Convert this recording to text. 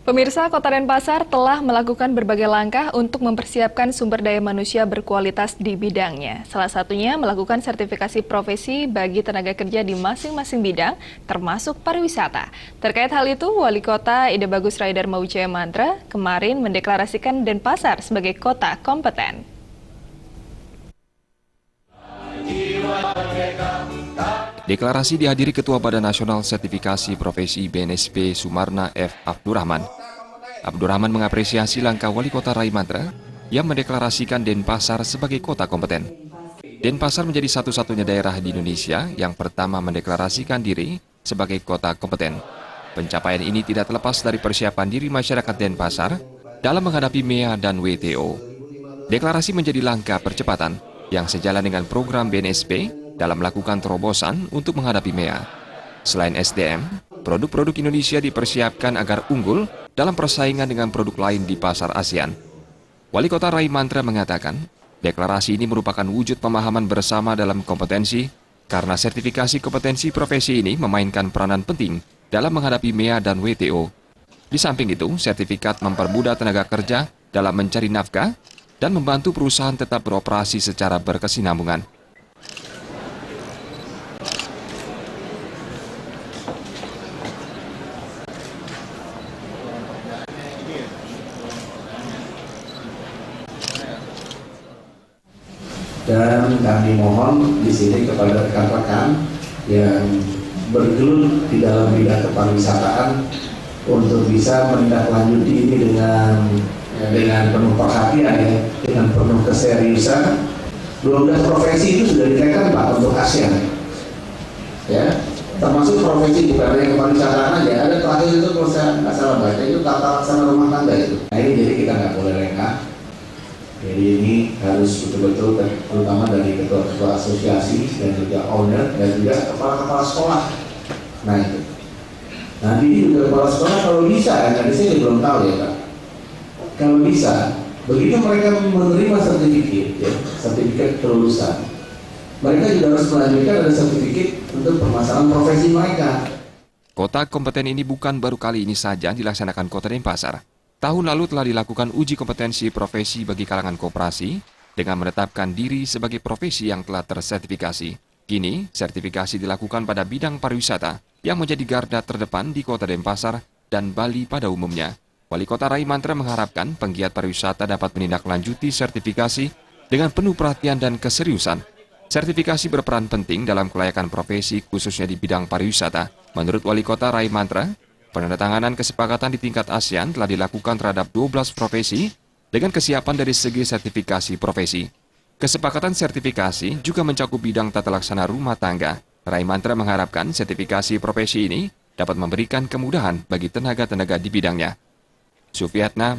Pemirsa, Kota Denpasar telah melakukan berbagai langkah untuk mempersiapkan sumber daya manusia berkualitas di bidangnya. Salah satunya melakukan sertifikasi profesi bagi tenaga kerja di masing-masing bidang, termasuk pariwisata. Terkait hal itu, Wali Kota Ide Bagus Raidar Mawijaya Mantra kemarin mendeklarasikan Denpasar sebagai kota kompeten. Deklarasi dihadiri Ketua Badan Nasional Sertifikasi Profesi BNSP Sumarna F. Abdurrahman. Abdurrahman mengapresiasi langkah Wali Kota Rai Mantra yang mendeklarasikan Denpasar sebagai kota kompeten. Denpasar menjadi satu-satunya daerah di Indonesia yang pertama mendeklarasikan diri sebagai kota kompeten. Pencapaian ini tidak terlepas dari persiapan diri masyarakat Denpasar dalam menghadapi MEA dan WTO. Deklarasi menjadi langkah percepatan yang sejalan dengan program BNSP dalam melakukan terobosan untuk menghadapi MEA. Selain SDM, produk-produk Indonesia dipersiapkan agar unggul dalam persaingan dengan produk lain di pasar ASEAN. Wali Kota Rai Mantra mengatakan, deklarasi ini merupakan wujud pemahaman bersama dalam kompetensi, karena sertifikasi kompetensi profesi ini memainkan peranan penting dalam menghadapi MEA dan WTO. Di samping itu, sertifikat mempermudah tenaga kerja dalam mencari nafkah dan membantu perusahaan tetap beroperasi secara berkesinambungan. Dan kami mohon di sini kepada rekan-rekan yang bergelut di dalam bidang kepariwisataan untuk bisa menindaklanjuti ini dengan penuh perhatian, ya, dengan penuh keseriusan. 12 profesi itu sudah ditekan Pak untuk ASEAN, ya, termasuk profesi bukan hanya kepariwisataan aja. Ada terakhir itu kalau saya nggak salah baca itu tata laksana rumah tangga itu. Nah ini jadi kita nggak boleh lengah. Jadi ini harus betul-betul terutama dari ketua-ketua asosiasi dan juga owner dan juga kepala-kepala sekolah. Nah itu. Nanti juga kepala sekolah kalau bisa, nanti saya belum tahu ya Pak. Kalau bisa, begitu mereka menerima sertifikat kelulusan, mereka juga harus melanjutkan ada sertifikat untuk permasalahan profesi mereka. Kota kompeten ini bukan baru kali ini saja dilaksanakan Kota Denpasar. Tahun lalu telah dilakukan uji kompetensi profesi bagi kalangan koperasi dengan menetapkan diri sebagai profesi yang telah tersertifikasi. Kini, sertifikasi dilakukan pada bidang pariwisata yang menjadi garda terdepan di Kota Denpasar dan Bali pada umumnya. Wali Kota Rai Mantra mengharapkan penggiat pariwisata dapat menindaklanjuti sertifikasi dengan penuh perhatian dan keseriusan. Sertifikasi berperan penting dalam kelayakan profesi khususnya di bidang pariwisata. Menurut Wali Kota Rai Mantra, penandatanganan kesepakatan di tingkat ASEAN telah dilakukan terhadap 12 profesi dengan kesiapan dari segi sertifikasi profesi. Kesepakatan sertifikasi juga mencakup bidang tata laksana rumah tangga. Rai Mantra mengharapkan sertifikasi profesi ini dapat memberikan kemudahan bagi tenaga-tenaga di bidangnya. Sufiatna